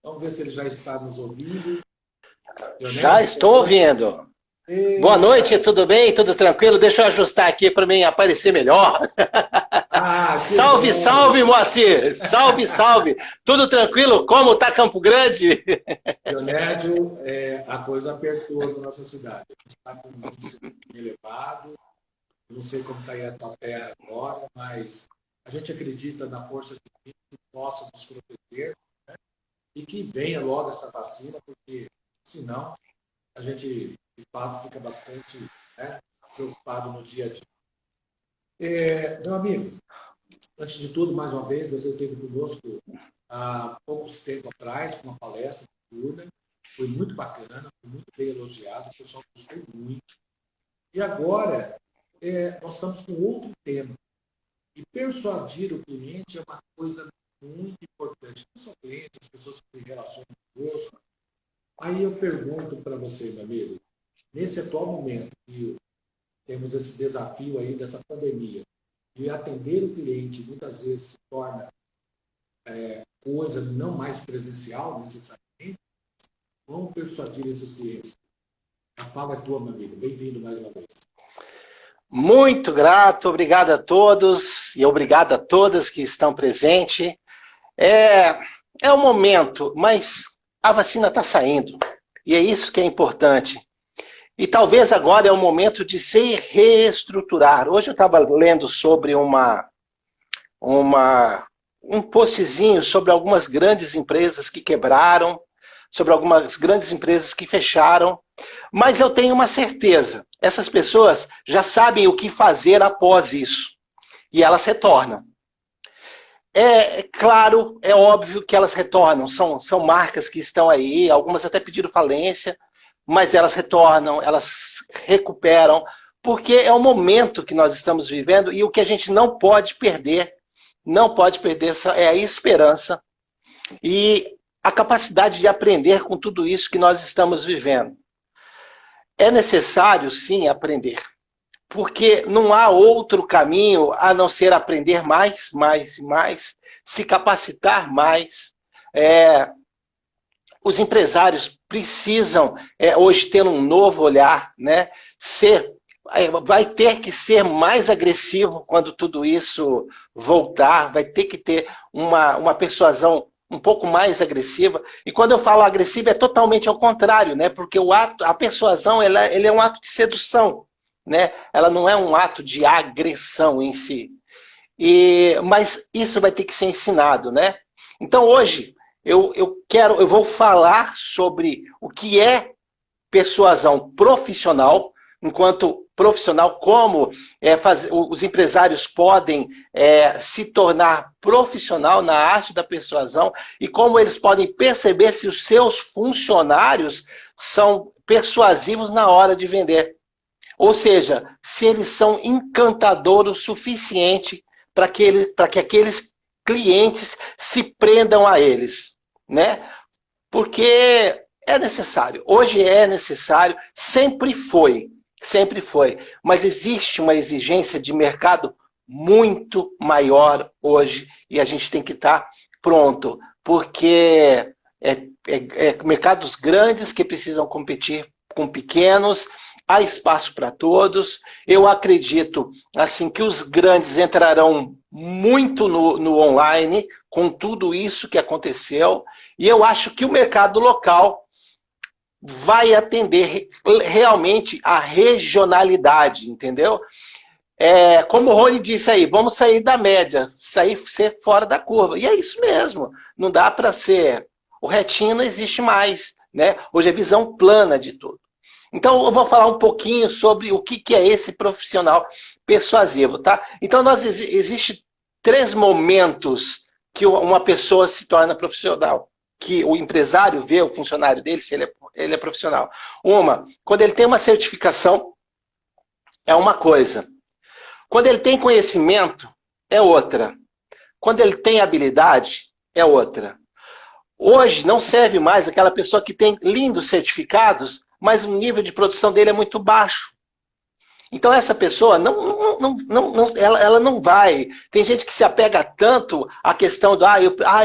Vamos ver se ele já está nos ouvindo. Já estou ouvindo. Boa noite, tudo bem? Tudo tranquilo? Deixa eu ajustar aqui para mim aparecer melhor. Salve, salve, Moacir! Salve, salve! Tudo tranquilo? Como está Campo Grande? Dionésio, a coisa apertou na nossa cidade. A gente está com um índice elevado. Não sei como está aí a tua terra agora, mas a gente acredita na força de Deus que possa nos proteger, né? E que venha logo essa vacina, porque senão a gente, de fato, fica bastante, né, preocupado no dia a dia. Meu amigo, antes de tudo, mais uma vez, você esteve conosco há poucos tempos atrás, com uma palestra turna. Foi muito bacana, foi muito bem elogiado, o pessoal gostou muito. E agora, nós estamos com outro tema. E persuadir o cliente é uma coisa muito importante. Não só o cliente, as pessoas que se relacionam conosco. Aí eu pergunto para você, meu amigo, nesse atual momento que temos esse desafio aí dessa pandemia, de atender o cliente muitas vezes se torna coisa não mais presencial necessariamente, como persuadir esses clientes? A fala é tua, meu amigo. Bem-vindo mais uma vez. Muito grato, obrigado a todos e obrigado a todas que estão presentes. É o momento, mas a vacina está saindo e é isso que é importante. E talvez agora é o momento de se reestruturar. Hoje eu estava lendo sobre um postzinho sobre algumas grandes empresas que quebraram, sobre algumas grandes empresas que fecharam, mas eu tenho uma certeza, essas pessoas já sabem o que fazer após isso, e elas retornam. É claro, é óbvio que elas retornam, são marcas que estão aí, algumas até pediram falência, mas elas retornam, elas recuperam, porque é o momento que nós estamos vivendo e o que a gente não pode perder é a esperança e a capacidade de aprender com tudo isso que nós estamos vivendo. É necessário, sim, aprender, porque não há outro caminho a não ser aprender mais, se capacitar mais. Os empresários precisam hoje ter um novo olhar, né? Vai ter que ser mais agressivo quando tudo isso voltar, vai ter que ter uma persuasão um pouco mais agressiva. E quando eu falo agressiva é totalmente ao contrário, né? Porque a persuasão ele é um ato de sedução, né? Ela não é um ato de agressão em si. Mas isso vai ter que ser ensinado, né? Então hoje eu vou falar sobre o que é persuasão profissional, enquanto profissional, como os empresários podem se tornar profissional na arte da persuasão e como eles podem perceber se os seus funcionários são persuasivos na hora de vender. Ou seja, se eles são encantadores o suficiente para que aqueles clientes se prendam a eles, né? Porque é necessário, hoje é necessário, sempre foi, mas existe uma exigência de mercado muito maior hoje e a gente tem que estar pronto, porque mercados grandes que precisam competir com pequenos, há espaço para todos. Eu acredito assim, que os grandes entrarão muito no online, com tudo isso que aconteceu, e eu acho que o mercado local vai atender realmente a regionalidade, entendeu? Como o Rony disse aí, vamos sair da média, ser fora da curva. E é isso mesmo, não dá para ser... O retinho não existe mais, né? Hoje é visão plana de tudo. Então, eu vou falar um pouquinho sobre o que é esse profissional persuasivo, tá? Então, existe 3 momentos que uma pessoa se torna profissional, que o empresário vê o funcionário dele, se ele é profissional. Quando ele tem uma certificação, é uma coisa. Quando ele tem conhecimento, é outra. Quando ele tem habilidade, é outra. Hoje não serve mais aquela pessoa que tem lindos certificados, mas o nível de produção dele é muito baixo. Então essa pessoa ela não vai. Tem gente que se apega tanto à questão do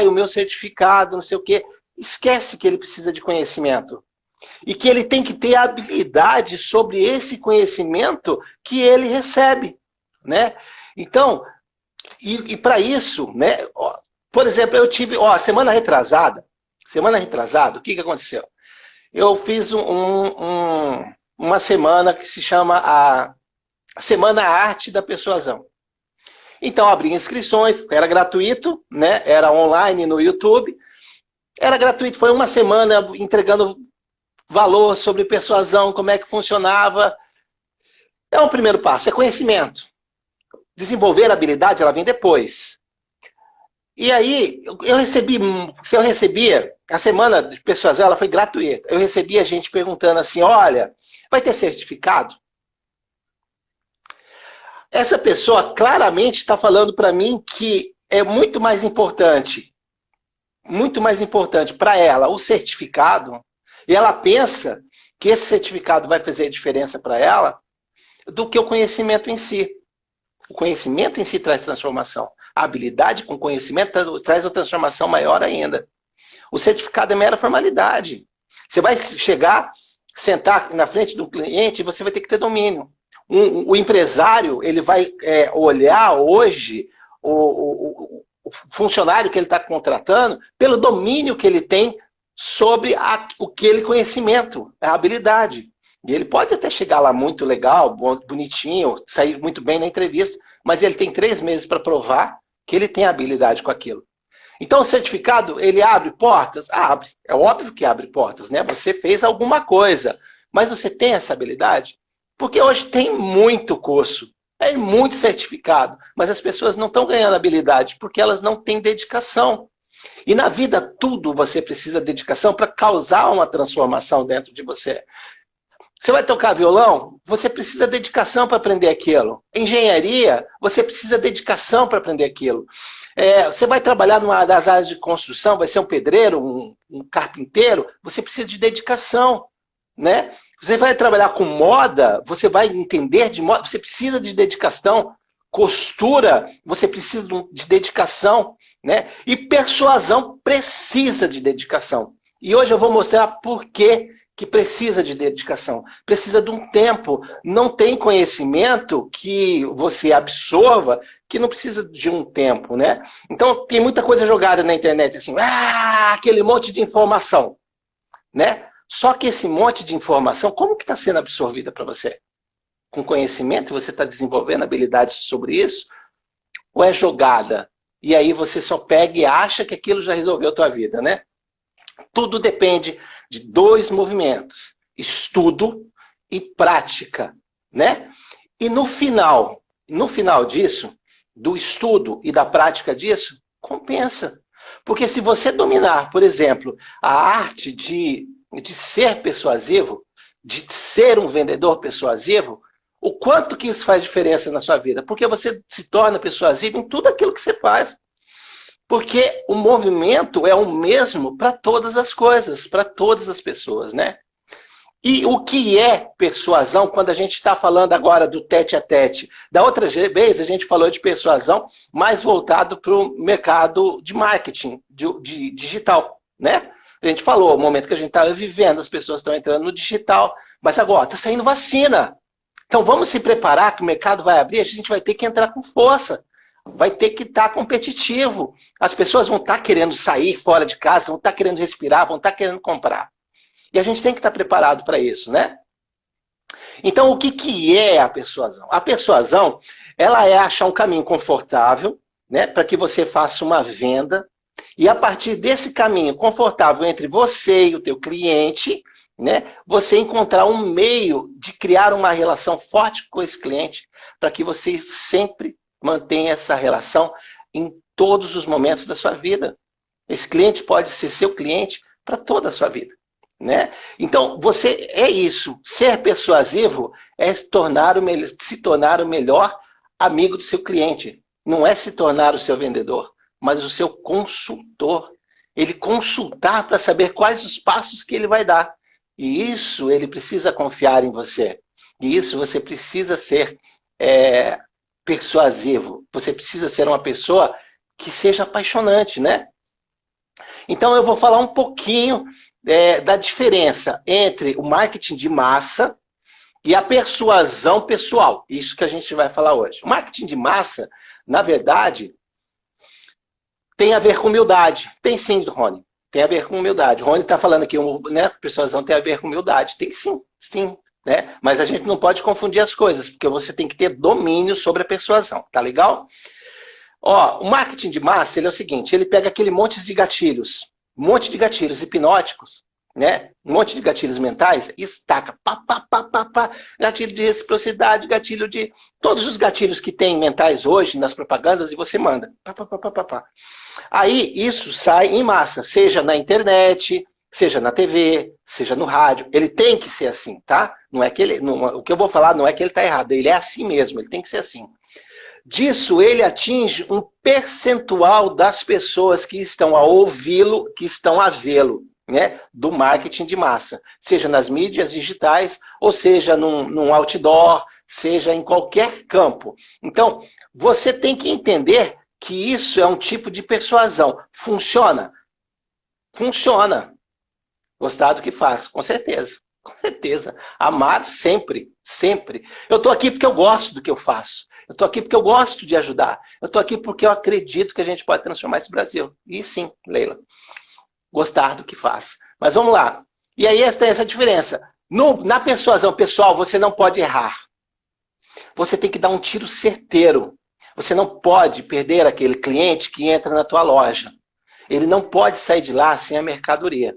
o meu certificado, não sei o quê, esquece que ele precisa de conhecimento. E que ele tem que ter habilidade sobre esse conhecimento que ele recebe, né? Então, e para isso, né? Ó, por exemplo, eu tive, semana retrasada, o que aconteceu? Eu fiz uma semana que se chama a Semana Arte da Persuasão. Então, abri inscrições, era gratuito, né? Era online no YouTube. Era gratuito, foi uma semana entregando valor sobre persuasão, como é que funcionava. É um primeiro passo, é conhecimento. Desenvolver a habilidade, ela vem depois. E aí, eu recebia, a semana de persuasão, ela foi gratuita. Eu recebia gente perguntando assim, olha, vai ter certificado? Essa pessoa claramente está falando para mim que é muito mais importante para ela o certificado, e ela pensa que esse certificado vai fazer diferença para ela, do que o conhecimento em si. O conhecimento em si traz transformação. A habilidade com conhecimento traz uma transformação maior ainda. O certificado é mera formalidade. Você vai chegar, sentar na frente do cliente e você vai ter que ter domínio. O empresário, ele vai olhar hoje o funcionário que ele está contratando pelo domínio que ele tem sobre aquele conhecimento, a habilidade. E ele pode até chegar lá muito legal, bonitinho, sair muito bem na entrevista, mas ele tem 3 meses para provar que ele tem habilidade com aquilo. Então o certificado, ele abre portas? Abre. É óbvio que abre portas, né? Você fez alguma coisa, mas você tem essa habilidade? Porque hoje tem muito curso, muito certificado, mas as pessoas não estão ganhando habilidade porque elas não têm dedicação. E na vida tudo você precisa de dedicação para causar uma transformação dentro de você. Você vai tocar violão? Você precisa de dedicação para aprender aquilo. Engenharia, você precisa de dedicação para aprender aquilo. Você vai trabalhar numa das áreas de construção, vai ser um pedreiro, um carpinteiro, você precisa de dedicação, né? Você vai trabalhar com moda, você vai entender de moda, você precisa de dedicação. Costura, você precisa de dedicação, né? E persuasão precisa de dedicação. E hoje eu vou mostrar por que precisa de dedicação. Precisa de um tempo. Não tem conhecimento que você absorva que não precisa de um tempo, né? Então tem muita coisa jogada na internet assim, aquele monte de informação, né? Só que esse monte de informação, como que está sendo absorvida para você? Com conhecimento, você está desenvolvendo habilidades sobre isso? Ou é jogada? E aí você só pega e acha que aquilo já resolveu a tua vida, né? Tudo depende de 2 movimentos, estudo e prática, né? E no final disso, do estudo e da prática disso, compensa. Porque se você dominar, por exemplo, a arte de ser persuasivo, de ser um vendedor persuasivo, o quanto que isso faz diferença na sua vida? Porque você se torna persuasivo em tudo aquilo que você faz. Porque o movimento é o mesmo para todas as coisas, para todas as pessoas, né? E o que é persuasão quando a gente está falando agora do tete a tete? Da outra vez a gente falou de persuasão mais voltado para o mercado de marketing, de digital, né? A gente falou, o momento que a gente está vivendo, as pessoas estão entrando no digital, mas agora está saindo vacina. Então vamos se preparar que o mercado vai abrir, a gente vai ter que entrar com força. Vai ter que estar competitivo. As pessoas vão estar querendo sair fora de casa, vão estar querendo respirar, vão estar querendo comprar. E a gente tem que estar preparado para isso, né? Então, o que é a persuasão? A persuasão, ela é achar um caminho confortável, né, para que você faça uma venda, e a partir desse caminho confortável entre você e o teu cliente, né, você encontrar um meio de criar uma relação forte com esse cliente, para que você sempre mantenha essa relação em todos os momentos da sua vida. Esse cliente pode ser seu cliente para toda a sua vida, né? Então, você é isso. Ser persuasivo é se tornar o melhor amigo do seu cliente. Não é se tornar o seu vendedor, mas o seu consultor. Ele consultar para saber quais os passos que ele vai dar. E isso ele precisa confiar em você. E isso você precisa ser persuasivo. Você precisa ser uma pessoa que seja apaixonante, né? Então, eu vou falar um pouquinho da diferença entre o marketing de massa e a persuasão pessoal. Isso que a gente vai falar hoje. O marketing de massa, na verdade, tem a ver com humildade. Tem sim, Rony. Tem a ver com humildade. O Rony está falando aqui, né? Persuasão tem a ver com humildade. Tem sim, sim. Né? Mas a gente não pode confundir as coisas, porque você tem que ter domínio sobre a persuasão. Tá legal? Ó, o marketing de massa, ele é o seguinte, ele pega aquele monte de gatilhos hipnóticos, né? Um monte de gatilhos mentais e estaca, pá, pá, pá, pá, pá, gatilho de reciprocidade, gatilho de... Todos os gatilhos que tem mentais hoje nas propagandas e você manda. Pá, pá, pá, pá, pá, pá. Aí isso sai em massa, seja na internet, seja na TV, seja no rádio. Ele tem que ser assim, tá? Não é que ele, não, o que eu vou falar não é que ele está errado, ele é assim mesmo, ele tem que ser assim. Disso, ele atinge um percentual das pessoas que estão a ouvi-lo, que estão a vê-lo, né? Do marketing de massa. Seja nas mídias digitais, ou seja num outdoor, seja em qualquer campo. Então, você tem que entender que isso é um tipo de persuasão. Funciona? Funciona. Gostar do que faz, com certeza. Com certeza. Amar sempre, sempre. Eu estou aqui porque eu gosto do que eu faço. Eu estou aqui porque eu gosto de ajudar. Eu estou aqui porque eu acredito que a gente pode transformar esse Brasil. E sim, Leila, gostar do que faz. Mas vamos lá. E aí tem essa diferença. Na persuasão pessoal, você não pode errar. Você tem que dar um tiro certeiro. Você não pode perder aquele cliente que entra na tua loja. Ele não pode sair de lá sem a mercadoria.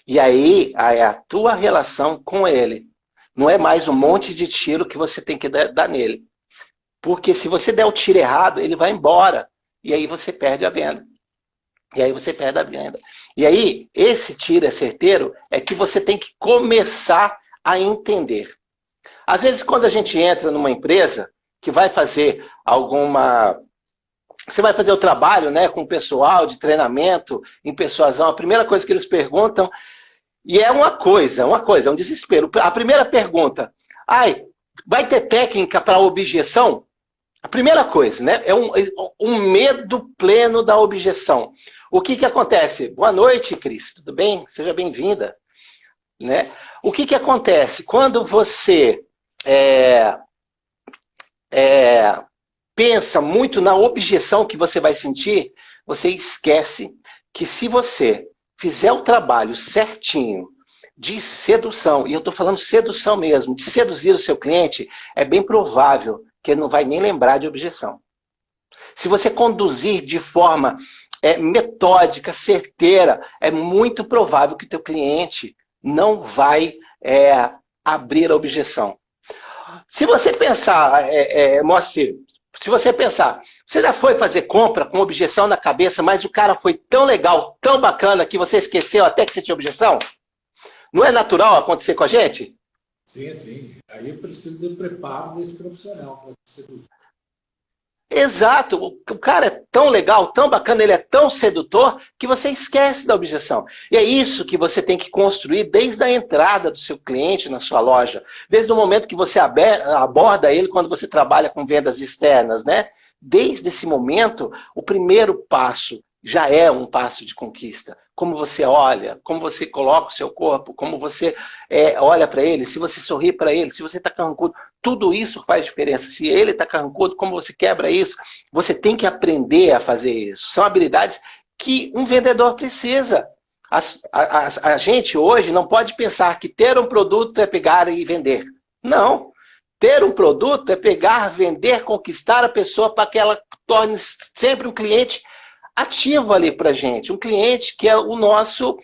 E aí é a tua relação com ele. Não é mais um monte de tiro que você tem que dar nele. Porque se você der o tiro errado, ele vai embora. E aí você perde a venda. E aí você perde a venda. E aí, esse tiro é certeiro, é que você tem que começar a entender. Às vezes, quando a gente entra numa empresa que vai fazer alguma... Você vai fazer o trabalho, né, com o pessoal de treinamento, em persuasão, a primeira coisa que eles perguntam, e é uma coisa, é um desespero. A primeira pergunta, vai ter técnica para objeção? A primeira coisa, né? É um medo pleno da objeção. O que acontece? Boa noite, Cris. Tudo bem? Seja bem-vinda. Né? O que acontece? Quando você pensa muito na objeção que você vai sentir, você esquece que se você fizer o trabalho certinho de sedução, e eu estou falando sedução mesmo, de seduzir o seu cliente, é bem provável que ele não vai nem lembrar de objeção. Se você conduzir de forma metódica, certeira, é muito provável que o teu cliente não vai abrir a objeção. Se você pensar, Moacir, se você pensar, você já foi fazer compra com objeção na cabeça, mas o cara foi tão legal, tão bacana, que você esqueceu até que você tinha objeção? Não é natural acontecer com a gente? Sim, sim. Aí eu preciso do preparo desse profissional para seduzir. Exato. O cara é tão legal, tão bacana, ele é tão sedutor, que você esquece da objeção. E é isso que você tem que construir desde a entrada do seu cliente na sua loja. Desde o momento que você aborda ele quando você trabalha com vendas externas, né? Desde esse momento, o primeiro passo já é um passo de conquista. Como você olha, como você coloca o seu corpo, como você olha para ele, se você sorri para ele, se você está carrancudo, tudo isso faz diferença. Se ele está carrancudo, como você quebra isso, você tem que aprender a fazer isso. São habilidades que um vendedor precisa. A gente hoje não pode pensar que ter um produto é pegar e vender. Não. Ter um produto é pegar, vender, conquistar a pessoa para que ela torne sempre um cliente ativo ali para a gente, um cliente que é o nosso,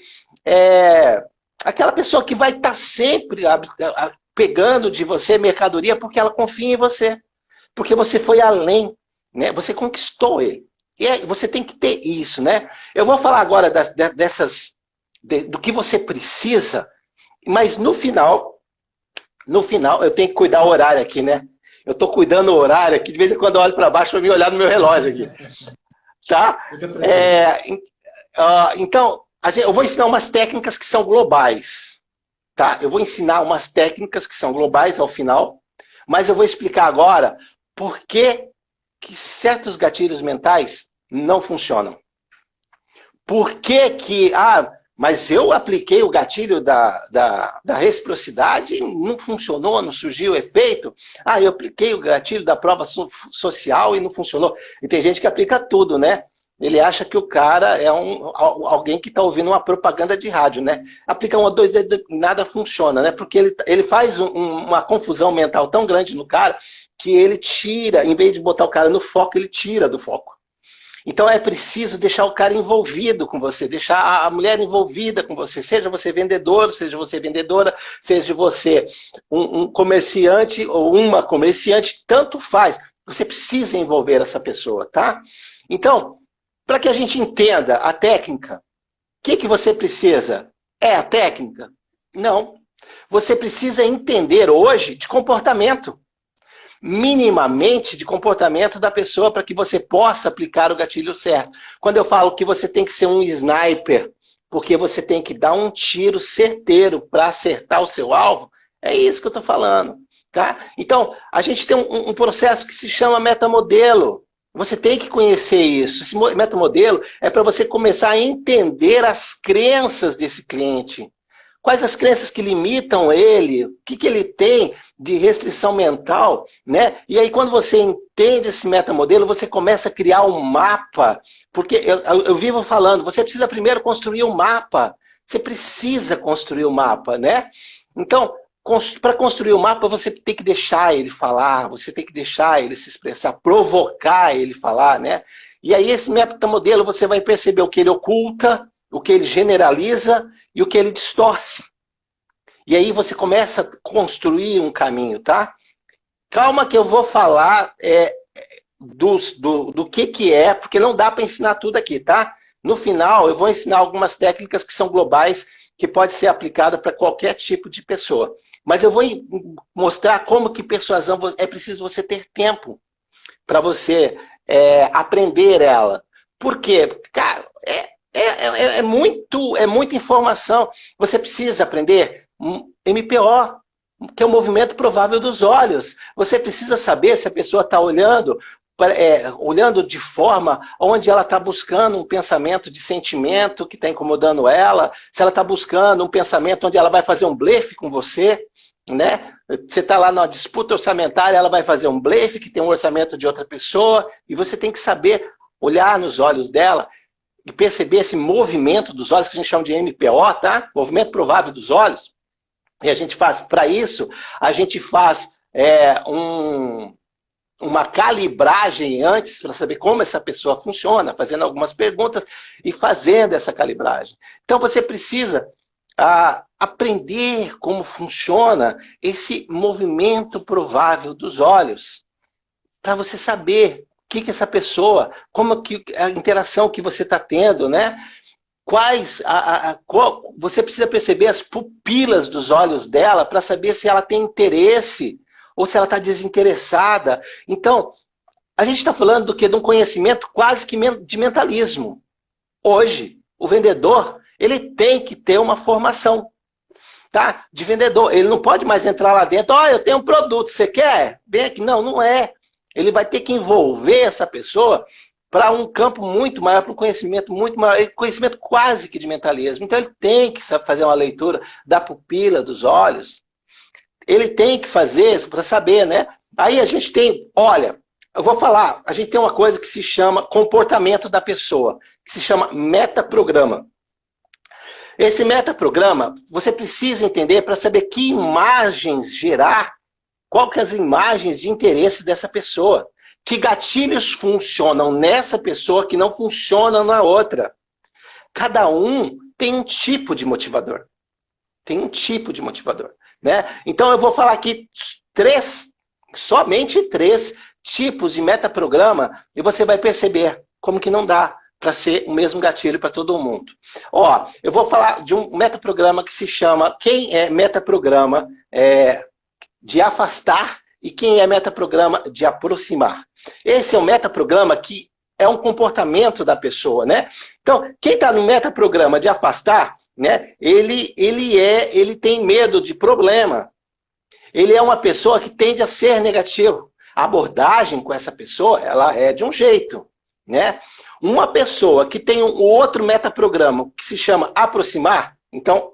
aquela pessoa que vai estar sempre pegando de você mercadoria porque ela confia em você, porque você foi além, né? Você conquistou ele. E você tem que ter isso, né? Eu vou falar agora do que você precisa, mas no final eu tenho que cuidar o horário aqui, né? Eu estou cuidando o horário aqui, de vez em quando eu olho para baixo para me olhar no meu relógio aqui. Tá? Então, eu vou ensinar umas técnicas que são globais. Tá? Eu vou ensinar umas técnicas que são globais ao final, mas eu vou explicar agora por que certos gatilhos mentais não funcionam. Por que que... mas eu apliquei o gatilho da reciprocidade e não funcionou, não surgiu efeito. Eu apliquei o gatilho da prova social e não funcionou. E tem gente que aplica tudo, né? Ele acha que o cara é alguém que está ouvindo uma propaganda de rádio, né? Aplica 1, 2, nada funciona, né? Porque ele faz uma confusão mental tão grande no cara que ele tira, em vez de botar o cara no foco, ele tira do foco. Então é preciso deixar o cara envolvido com você, deixar a mulher envolvida com você, seja você vendedor, seja você vendedora, seja você um comerciante ou uma comerciante, tanto faz. Você precisa envolver essa pessoa, tá? Então, para que a gente entenda a técnica, o que você precisa? É a técnica? Não. Você precisa entender hoje de comportamento. Minimamente de comportamento da pessoa para que você possa aplicar o gatilho certo. Quando eu falo que você tem que ser um sniper, porque você tem que dar um tiro certeiro para acertar o seu alvo, é isso que eu estou falando. Tá? Então, a gente tem um processo que se chama metamodelo. Você tem que conhecer isso. Esse metamodelo é para você começar a entender as crenças desse cliente. Quais as crenças que limitam ele, o que ele tem de restrição mental, né? E aí, quando você entende esse metamodelo, você começa a criar um mapa, porque eu vivo falando, você precisa primeiro construir um mapa. Você precisa construir um mapa, né? Então, para construir o mapa, você tem que deixar ele falar, você tem que deixar ele se expressar, provocar ele falar, né? E aí, esse metamodelo, você vai perceber o que ele oculta, o que ele generaliza e o que ele distorce. E aí você começa a construir um caminho, tá? Calma que eu vou falar do que é, porque não dá para ensinar tudo aqui, tá? No final, eu vou ensinar algumas técnicas que são globais, que pode ser aplicada para qualquer tipo de pessoa. Mas eu vou mostrar como que persuasão é preciso você ter tempo para você aprender ela. Por quê? Porque, cara, é muita informação. Você precisa aprender MPO, que é o movimento provável dos olhos. Você precisa saber se a pessoa está olhando de forma onde ela está buscando um pensamento de sentimento que está incomodando ela, se ela está buscando um pensamento onde ela vai fazer um blefe com você, né? Você está lá numa disputa orçamentária, ela vai fazer um blefe que tem um orçamento de outra pessoa, e você tem que saber olhar nos olhos dela e perceber esse movimento dos olhos, que a gente chama de MPO, tá? Movimento provável dos olhos. E a gente faz, para isso, a gente faz uma calibragem antes, para saber como essa pessoa funciona, fazendo algumas perguntas e fazendo essa calibragem. Então você precisa aprender como funciona esse movimento provável dos olhos, para você saber que essa pessoa, como que a interação que você está tendo, né? Você precisa perceber as pupilas dos olhos dela para saber se ela tem interesse ou se ela está desinteressada. Então, a gente está falando do quê? De um conhecimento quase que de mentalismo. Hoje, o vendedor, ele tem que ter uma formação, tá? De vendedor. Ele não pode mais entrar lá dentro, eu tenho um produto, você quer? Bem aqui. Não, não é. Ele vai ter que envolver essa pessoa para um campo muito maior, para um conhecimento muito maior, conhecimento quase que de mentalismo. Então ele tem que fazer uma leitura da pupila, dos olhos. Ele tem que fazer para saber, né? Aí a gente tem, olha, eu vou falar, a gente tem uma coisa que se chama comportamento da pessoa, que se chama metaprograma. Esse metaprograma, você precisa entender para saber que imagens gerar, qual que é as imagens de interesse dessa pessoa. Que gatilhos funcionam nessa pessoa que não funcionam na outra. Cada um tem um tipo de motivador. Tem um tipo de motivador, né? Então eu vou falar aqui somente três tipos de metaprograma e você vai perceber como que não dá para ser o mesmo gatilho para todo mundo. Ó, eu vou falar de um metaprograma que se chama, quem é metaprograma de afastar e quem é metaprograma de aproximar. Esse é um metaprograma que é um comportamento da pessoa, né? Então, quem está no metaprograma de afastar, né? Ele tem medo de problema. Ele é uma pessoa que tende a ser negativo. A abordagem com essa pessoa, ela é de um jeito, né? Uma pessoa que tem um outro metaprograma que se chama aproximar, então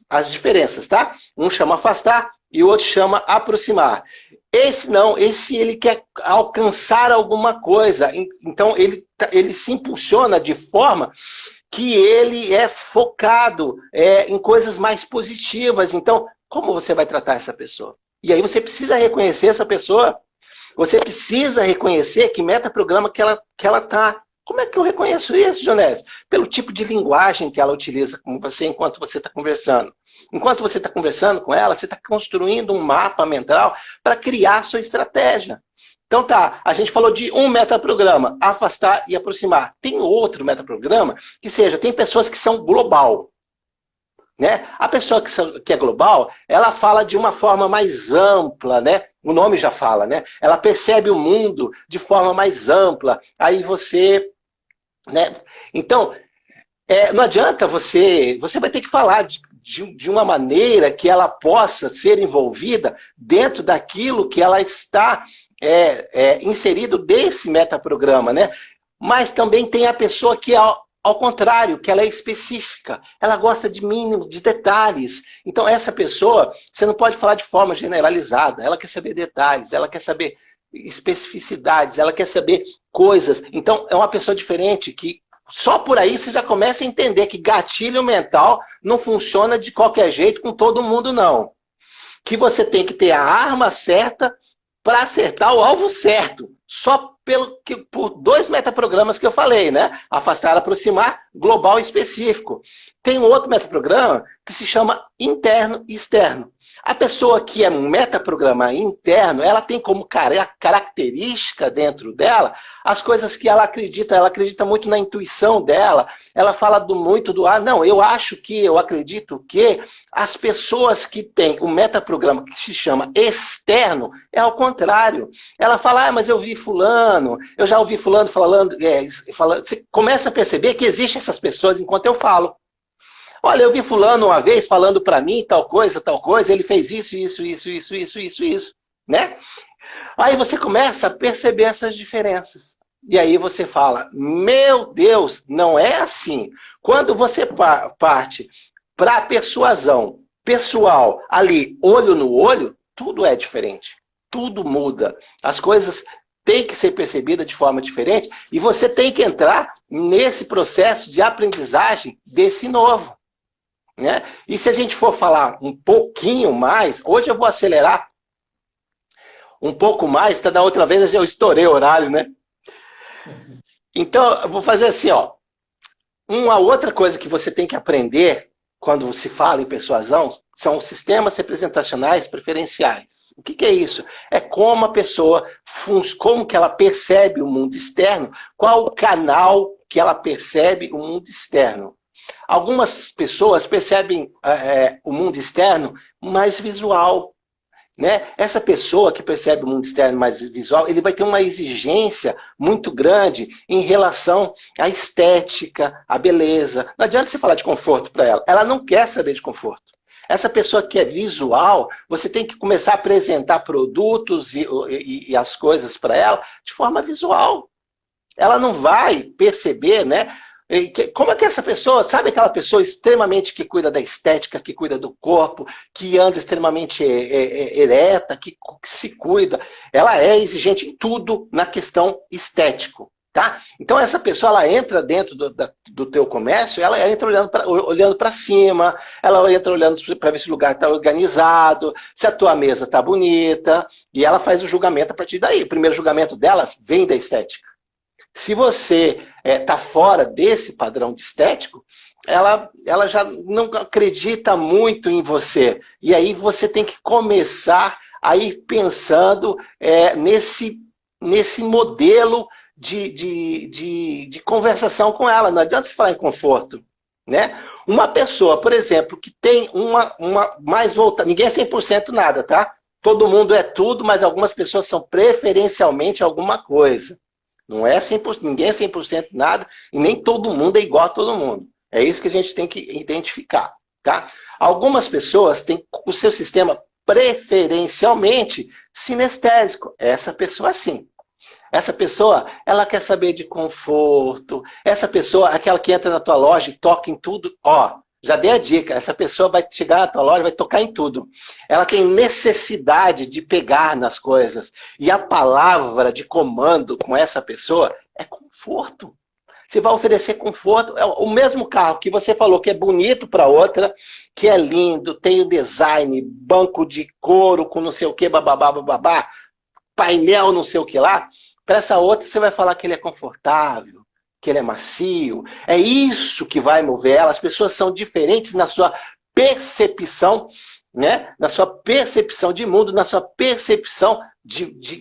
as diferenças, tá? Um chama afastar e o outro chama aproximar. Esse não, esse ele quer alcançar alguma coisa, então ele se impulsiona de forma que ele é focado em coisas mais positivas. Então, como você vai tratar essa pessoa? E aí você precisa reconhecer essa pessoa, você precisa reconhecer que metaprograma que ela está. Como é que eu reconheço isso, Dionésio? Pelo tipo de linguagem que ela utiliza com você enquanto você está conversando. Enquanto você está conversando com ela, você está construindo um mapa mental para criar a sua estratégia. Então tá, a gente falou de um metaprograma, afastar e aproximar. Tem outro metaprograma que tem pessoas que são global. Né? A pessoa que é global, ela fala de uma forma mais ampla, né? O nome já fala, né? Ela percebe o mundo de forma mais ampla. Aí você, né? Então, não adianta você vai ter que falar de uma maneira que ela possa ser envolvida dentro daquilo que ela está inserido desse metaprograma, né? Mas também tem a pessoa que ao contrário, que ela é específica, ela gosta de mínimo, de detalhes. Então, essa pessoa, você não pode falar de forma generalizada, ela quer saber detalhes, ela quer saber especificidades, ela quer saber coisas. Então, é uma pessoa diferente, que só por aí você já começa a entender que gatilho mental não funciona de qualquer jeito com todo mundo, não. Que você tem que ter a arma certa para acertar o alvo certo. Só por 2 metaprogramas que eu falei, né? Afastar, aproximar, global e específico. Tem um outro metaprograma que se chama interno e externo. A pessoa que é um metaprograma interno, ela tem como característica dentro dela as coisas que ela acredita muito na intuição dela, ela fala muito não, eu acredito que as pessoas que têm um metaprograma que se chama externo, é ao contrário. Ela fala, mas eu já ouvi fulano falando, você começa a perceber que existem essas pessoas enquanto eu falo. Olha, eu vi fulano uma vez falando para mim tal coisa, ele fez isso, né? Aí você começa a perceber essas diferenças. E aí você fala, meu Deus, não é assim. Quando você parte para a persuasão pessoal, ali, olho no olho, tudo é diferente. Tudo muda. As coisas têm que ser percebidas de forma diferente e você tem que entrar nesse processo de aprendizagem desse novo. Né? E se a gente for falar um pouquinho mais, hoje eu vou acelerar um pouco mais, da outra vez eu estourei o horário, né? Então, eu vou fazer assim, ó. Uma outra coisa que você tem que aprender quando se fala em persuasão são os sistemas representacionais preferenciais. O que é isso? É como a pessoa, como que ela percebe o mundo externo, qual o canal que ela percebe o mundo externo. Algumas pessoas percebem o mundo externo mais visual. Né? Essa pessoa que percebe o mundo externo mais visual, ele vai ter uma exigência muito grande em relação à estética, à beleza. Não adianta você falar de conforto para ela. Ela não quer saber de conforto. Essa pessoa que é visual, você tem que começar a apresentar produtos e as coisas para ela de forma visual. Ela não vai perceber, né? Como é que essa pessoa, sabe aquela pessoa extremamente que cuida da estética, que cuida do corpo, que anda extremamente ereta, que se cuida, ela é exigente em tudo na questão estético, tá? Então essa pessoa, ela entra dentro do teu comércio, ela entra olhando para cima, ela entra olhando para ver se o lugar está organizado, se a tua mesa está bonita, e ela faz o julgamento a partir daí. O primeiro julgamento dela vem da estética. Se você está fora desse padrão de estético, ela já não acredita muito em você. E aí você tem que começar a ir pensando nesse modelo de conversação com ela. Não adianta você falar em conforto. Né? Uma pessoa, por exemplo, que tem uma mais voltada... Ninguém é 100% nada, tá? Todo mundo é tudo, mas algumas pessoas são preferencialmente alguma coisa. Não é 100%, ninguém é 100% nada e nem todo mundo é igual a todo mundo. É isso que a gente tem que identificar. Tá? Algumas pessoas têm o seu sistema preferencialmente sinestésico. Essa pessoa sim. Essa pessoa, ela quer saber de conforto. Essa pessoa, aquela que entra na tua loja e toca em tudo, ó, já dei a dica, essa pessoa vai chegar na tua loja, vai tocar em tudo. Ela tem necessidade de pegar nas coisas. E a palavra de comando com essa pessoa é conforto. Você vai oferecer conforto. É o mesmo carro que você falou que é bonito para outra, que é lindo, tem o design, banco de couro com não sei o que, bababá, bababá, painel não sei o que lá. Para essa outra você vai falar que ele é confortável, que ele é macio. É isso que vai mover ela. As pessoas são diferentes na sua percepção, né? Na sua percepção de mundo, na sua percepção de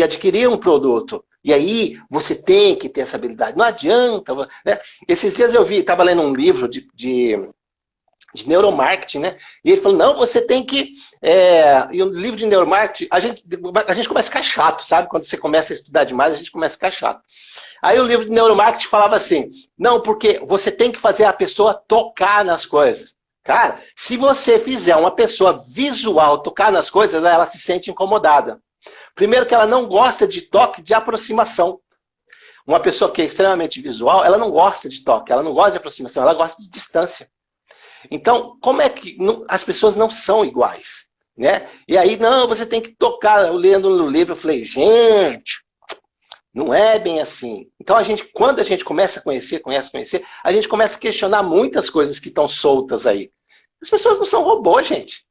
adquirir um produto. E aí você tem que ter essa habilidade. Não adianta, né? Esses dias eu estava lendo um livro de neuromarketing, né? E ele falou, não, você tem que... E o livro de neuromarketing, a gente começa a ficar chato, sabe? Quando você começa a estudar demais, a gente começa a ficar chato. Aí o livro de neuromarketing falava assim, não, porque você tem que fazer a pessoa tocar nas coisas. Cara, se você fizer uma pessoa visual tocar nas coisas, ela se sente incomodada. Primeiro que ela não gosta de toque de aproximação. Uma pessoa que é extremamente visual, ela não gosta de toque, ela não gosta de aproximação, ela gosta de distância. Então, como é que as pessoas não são iguais? Né? E aí, não, você tem que tocar. Eu lendo no livro, eu falei, gente, não é bem assim. Então, quando a gente começa a conhecer, a gente começa a questionar muitas coisas que estão soltas aí. As pessoas não são robôs, gente.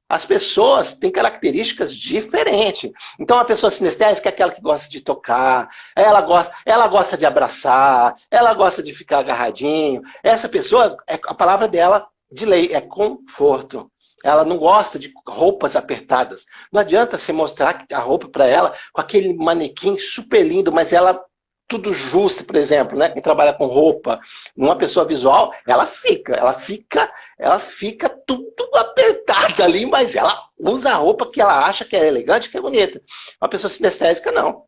As pessoas têm características diferentes. Então, a pessoa sinestésica é aquela que gosta de tocar, ela gosta de abraçar, ela gosta de ficar agarradinho. Essa pessoa, a palavra dela, de lei, é conforto. Ela não gosta de roupas apertadas. Não adianta você mostrar a roupa para ela com aquele manequim super lindo, mas ela tudo justo, por exemplo, né? Quem trabalha com roupa, numa pessoa visual, ela fica tudo apertada ali, mas ela usa a roupa que ela acha que é elegante, que é bonita. Uma pessoa sinestésica, não.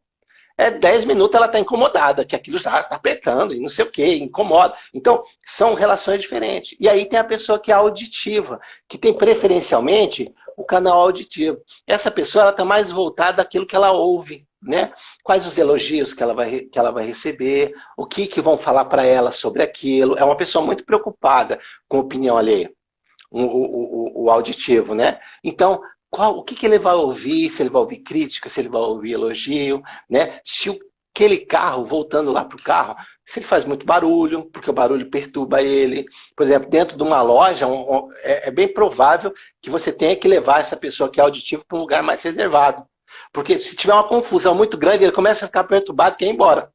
10 minutos ela está incomodada, que aquilo já está apertando, e não sei o que, incomoda. Então, são relações diferentes. E aí tem a pessoa que é auditiva, que tem preferencialmente o canal auditivo. Essa pessoa está mais voltada àquilo que ela ouve, né? Quais os elogios que ela vai receber, o que vão falar para ela sobre aquilo. É uma pessoa muito preocupada com a opinião alheia, o auditivo, né? Então, o que ele vai ouvir, se ele vai ouvir crítica, se ele vai ouvir elogio, né? Se aquele carro, voltando lá para o carro, se ele faz muito barulho, porque o barulho perturba ele. Por exemplo, dentro de uma loja, é bem provável que você tenha que levar essa pessoa que é auditiva para um lugar mais reservado. Porque se tiver uma confusão muito grande, ele começa a ficar perturbado e quer ir embora.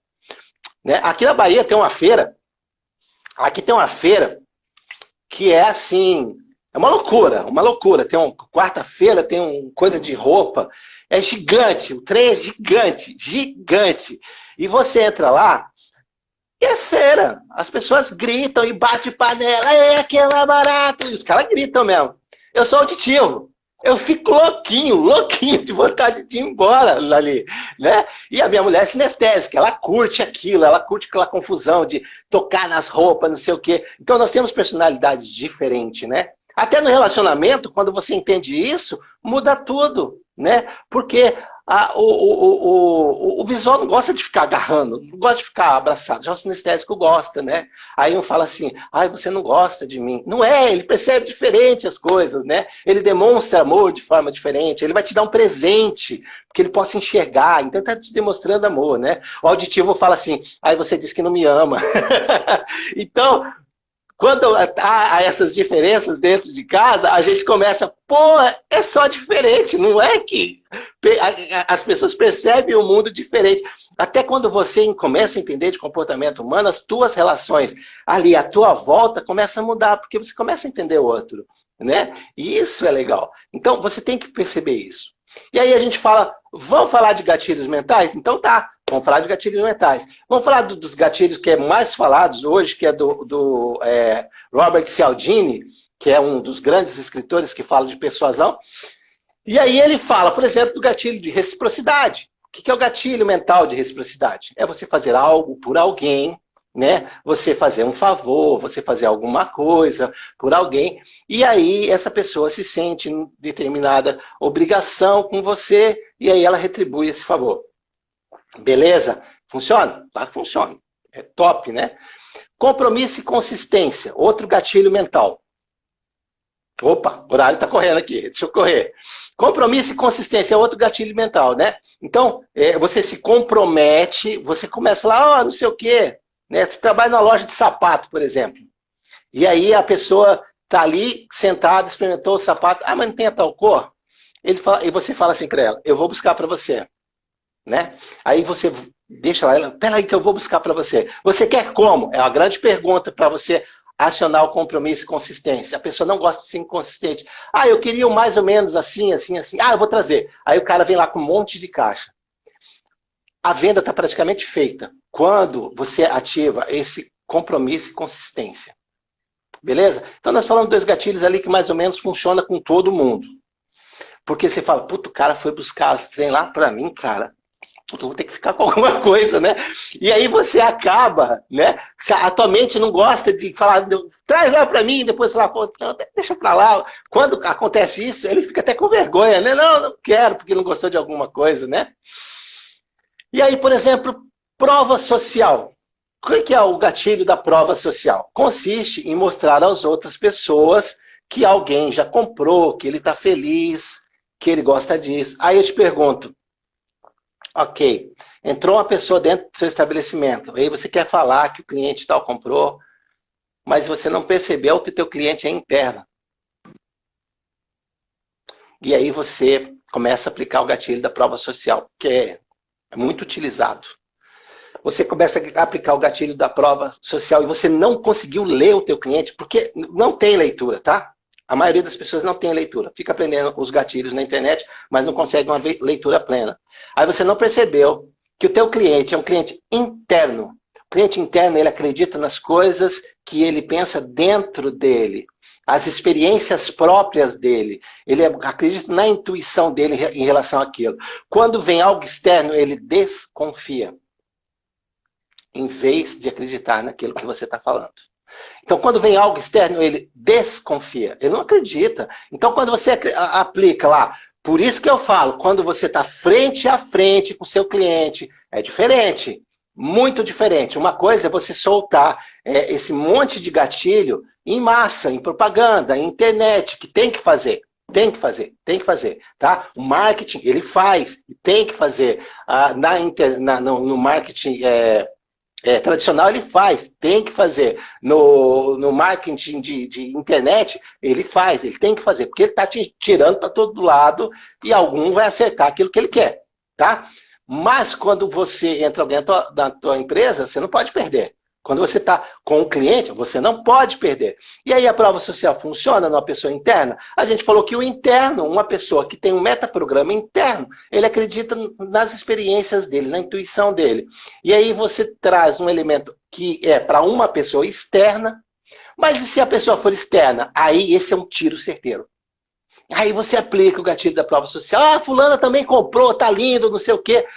Né? Aqui na Bahia tem uma feira, que é assim, é uma loucura. Tem quarta-feira, tem uma coisa de roupa, é gigante, o trem é gigante. E você entra lá, e é feira. As pessoas gritam e batem panela, que é mais barato. E os caras gritam mesmo. Eu sou auditivo. Eu fico louquinho de vontade de ir embora ali, né? E a minha mulher é sinestésica, ela curte aquilo, ela curte aquela confusão de tocar nas roupas, não sei o quê. Então nós temos personalidades diferentes, né? Até no relacionamento, quando você entende isso, muda tudo, né? Porque o visual não gosta de ficar agarrando, não gosta de ficar abraçado, já o sinestésico gosta, né? Aí um fala assim, você não gosta de mim. Não é, ele percebe diferente as coisas, né? Ele demonstra amor de forma diferente, ele vai te dar um presente, porque ele possa enxergar, então está te demonstrando amor, né? O auditivo fala assim, você disse que não me ama. Então, quando há essas diferenças dentro de casa, a gente começa, é só diferente, não é que as pessoas percebem o mundo diferente. Até quando você começa a entender de comportamento humano, as tuas relações ali à tua volta começam a mudar, porque você começa a entender o outro, né? E isso é legal. Então, você tem que perceber isso. E aí a gente fala, vamos falar de gatilhos mentais? Então tá, vamos falar de gatilhos mentais. Vamos falar dos gatilhos que é mais falados hoje, que é do Robert Cialdini, que é um dos grandes escritores que fala de persuasão. E aí ele fala, por exemplo, do gatilho de reciprocidade. O que é o gatilho mental de reciprocidade? É você fazer algo por alguém, né? Você fazer um favor, você fazer alguma coisa por alguém, e aí essa pessoa se sente em determinada obrigação com você, e aí ela retribui esse favor. Beleza? Funciona? Claro que funciona. É top, né? Compromisso e consistência, outro gatilho mental. Opa, o horário está correndo aqui, deixa eu correr. Compromisso e consistência é outro gatilho mental, né? Então, você se compromete, você começa a falar, não sei o quê, né? Você trabalha na loja de sapato, por exemplo. E aí a pessoa está ali, sentada, experimentou o sapato, mas não tem a tal cor? E você fala assim para ela, eu vou buscar para você. Né? Aí você deixa lá, ela, peraí que eu vou buscar para você. Você quer como? É uma grande pergunta para você acionar o compromisso e consistência. A pessoa não gosta de ser inconsistente. Eu queria mais ou menos assim, assim, assim. Eu vou trazer. Aí o cara vem lá com um monte de caixa. A venda está praticamente feita quando você ativa esse compromisso e consistência. Beleza? Então nós falamos dois gatilhos ali que mais ou menos funciona com todo mundo. Porque você fala, puto, o cara foi buscar as trem lá para mim, cara. Puta, vou ter que ficar com alguma coisa, né? E aí você acaba, né? A tua mente não gosta de falar, traz lá para mim, depois falar, pô, não, deixa para lá. Quando acontece isso, ele fica até com vergonha, né? Não, não quero, porque não gostou de alguma coisa, né? E aí, por exemplo, prova social. O que é o gatilho da prova social? Consiste em mostrar às outras pessoas que alguém já comprou, que ele está feliz, que ele gosta disso. Aí eu te pergunto, ok, entrou uma pessoa dentro do seu estabelecimento, aí você quer falar que o cliente tal comprou, mas você não percebeu que o teu cliente é interno. E aí você começa a aplicar o gatilho da prova social, que é muito utilizado. Você começa a aplicar o gatilho da prova social e você não conseguiu ler o teu cliente, porque não tem leitura, tá? A maioria das pessoas não tem leitura. Fica aprendendo os gatilhos na internet, mas não consegue uma leitura plena. Aí você não percebeu que o teu cliente é um cliente interno. O cliente interno, ele acredita nas coisas que ele pensa dentro dele. As experiências próprias dele. Ele acredita na intuição dele em relação àquilo. Quando vem algo externo, ele desconfia. Em vez de acreditar naquilo que você está falando. Então, quando vem algo externo, ele desconfia. Ele não acredita. Então, quando você aplica lá, por isso que eu falo, quando você está frente a frente com o seu cliente, é diferente. Muito diferente. Uma coisa é você soltar esse monte de gatilho em massa, em propaganda, em internet, que tem que fazer. Tem que fazer, tem que fazer, tá? O marketing, ele faz, tem que fazer. No marketing tradicional, ele faz, tem que fazer. No marketing de internet, ele faz, ele tem que fazer, porque ele está te tirando para todo lado e algum vai acertar aquilo que ele quer, tá? Mas quando você entra dentro da tua empresa, você não pode perder. Quando você está com o cliente, você não pode perder. E aí a prova social funciona numa pessoa interna? A gente falou que o interno, uma pessoa que tem um metaprograma interno, ele acredita nas experiências dele, na intuição dele. E aí você traz um elemento que é para uma pessoa externa, mas e se a pessoa for externa? Aí esse é um tiro certeiro. Aí você aplica o gatilho da prova social. Fulana também comprou, tá lindo, não sei o quê.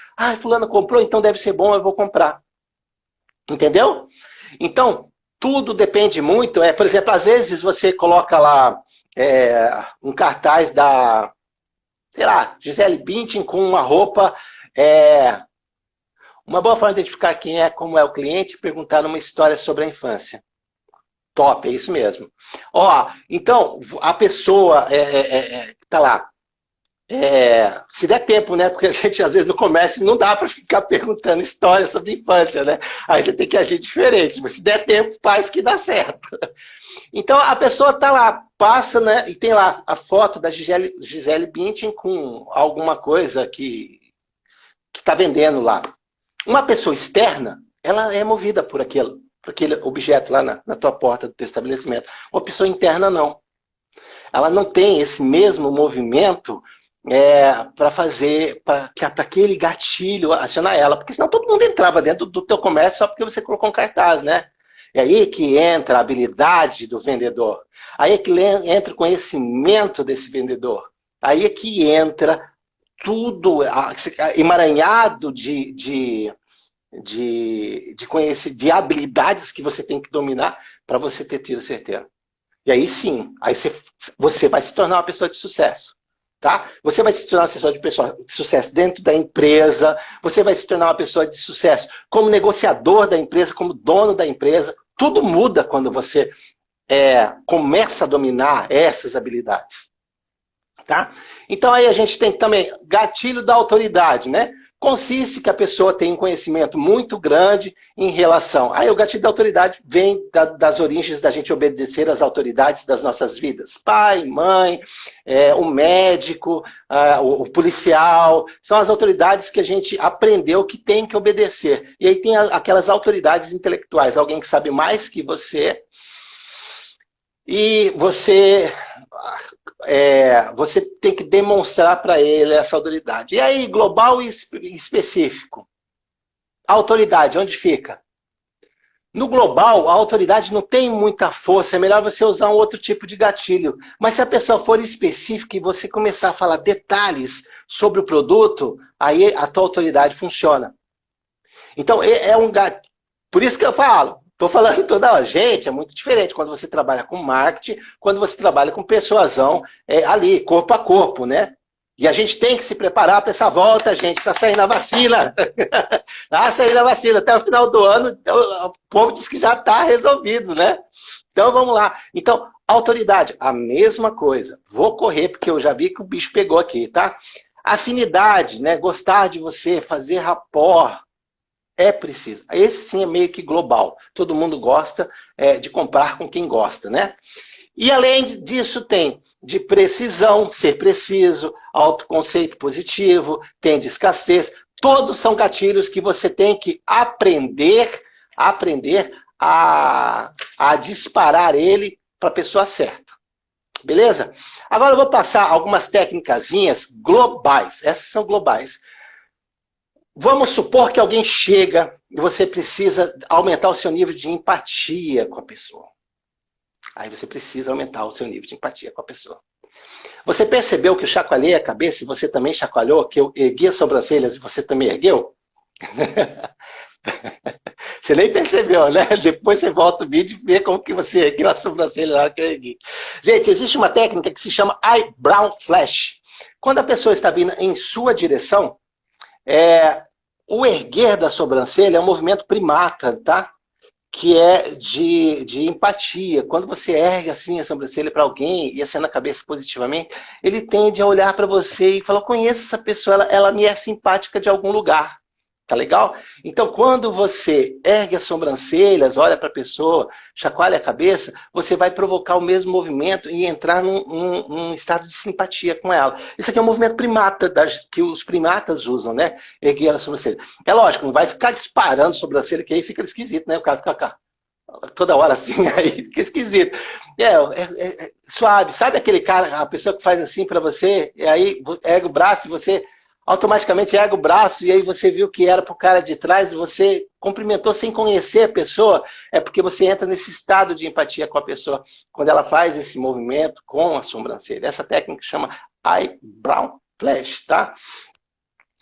Fulana comprou, então deve ser bom, eu vou comprar. Entendeu? Então, tudo depende muito. Por exemplo, às vezes você coloca lá um cartaz da, sei lá, Gisele Bündchen com uma roupa. Uma boa forma de identificar quem é, como é o cliente, perguntar uma história sobre a infância. Top, é isso mesmo. Então, a pessoa tá lá. Se der tempo, né? Porque a gente, às vezes, no comércio não dá para ficar perguntando histórias sobre infância, né? Aí você tem que agir diferente. Mas se der tempo, faz que dá certo. Então, a pessoa tá lá, passa, né? E tem lá a foto da Gisele Bündchen com alguma coisa que tá vendendo lá. Uma pessoa externa, ela é movida por aquele objeto lá na tua porta do teu estabelecimento. Uma pessoa interna, não. Ela não tem esse mesmo movimento para fazer, para aquele gatilho acionar ela, porque senão todo mundo entrava dentro do teu comércio só porque você colocou um cartaz, né? É aí que entra a habilidade do vendedor, aí é que entra o conhecimento desse vendedor, aí é que entra tudo emaranhado de conhecer, de habilidades que você tem que dominar para você ter tiro certeiro. E aí sim, aí você vai se tornar uma pessoa de sucesso. Tá? Você vai se tornar uma pessoa de sucesso dentro da empresa, você vai se tornar uma pessoa de sucesso como negociador da empresa, como dono da empresa. Tudo muda quando você começa a dominar essas habilidades. Tá? Então aí a gente tem também gatilho da autoridade, né? Consiste que a pessoa tem um conhecimento muito grande em relação... Aí o gatilho da autoridade vem das origens da gente obedecer às autoridades das nossas vidas. Pai, mãe, o médico, o policial, são as autoridades que a gente aprendeu que tem que obedecer. E aí tem aquelas autoridades intelectuais, alguém que sabe mais que você, e você tem que demonstrar para ele essa autoridade. E aí, global e específico. A autoridade, onde fica? No global, a autoridade não tem muita força, é melhor você usar um outro tipo de gatilho. Mas se a pessoa for específica e você começar a falar detalhes sobre o produto, aí a tua autoridade funciona. Então, é um gatilho. Por isso que eu falo, estou falando toda hora, gente, é muito diferente quando você trabalha com marketing, quando você trabalha com persuasão, ali, corpo a corpo, né? E a gente tem que se preparar para essa volta, gente. Está saindo a vacina. Está saindo a vacina. Até o final do ano, o povo diz que já está resolvido, né? Então, vamos lá. Então, autoridade, a mesma coisa. Vou correr, porque eu já vi que o bicho pegou aqui, tá? Afinidade, né? Gostar de você, fazer rapport. É preciso. Esse sim é meio que global. Todo mundo gosta de comprar com quem gosta, né? E além disso tem de precisão, ser preciso, autoconceito positivo, tem de escassez. Todos são gatilhos que você tem que aprender a disparar ele para a pessoa certa. Beleza? Agora eu vou passar algumas técnicazinhas globais. Essas são globais. Vamos supor que alguém chega e você precisa aumentar o seu nível de empatia com a pessoa. Aí você precisa aumentar o seu nível de empatia com a pessoa. Você percebeu que eu chacoalhei a cabeça e você também chacoalhou? Que eu ergui as sobrancelhas e você também ergueu? Você nem percebeu, né? Depois você volta o vídeo e vê como que você ergueu a sobrancelha na hora que eu ergui. Gente, existe uma técnica que se chama eyebrow flash. Quando a pessoa está vindo em sua direção, o erguer da sobrancelha é um movimento primata, tá? Que é de empatia. Quando você ergue assim a sobrancelha para alguém e acena a cabeça positivamente, ele tende a olhar para você e falar, conheço essa pessoa, ela me é simpática de algum lugar. Tá legal? Então, quando você ergue as sobrancelhas, olha para a pessoa, chacoalha a cabeça, você vai provocar o mesmo movimento e entrar num estado de simpatia com ela. Isso aqui é um movimento primata, que os primatas usam, né? Erguer a sobrancelha. É lógico, não vai ficar disparando sobrancelha, que aí fica esquisito, né? O cara fica toda hora assim, aí fica esquisito. Suave. Sabe aquele cara, a pessoa que faz assim para você, e aí ergue o braço e você automaticamente ergue o braço e aí você viu que era para o cara de trás e você cumprimentou sem conhecer a pessoa, é porque você entra nesse estado de empatia com a pessoa quando ela faz esse movimento com a sobrancelha. Essa técnica chama eyebrow flash, tá?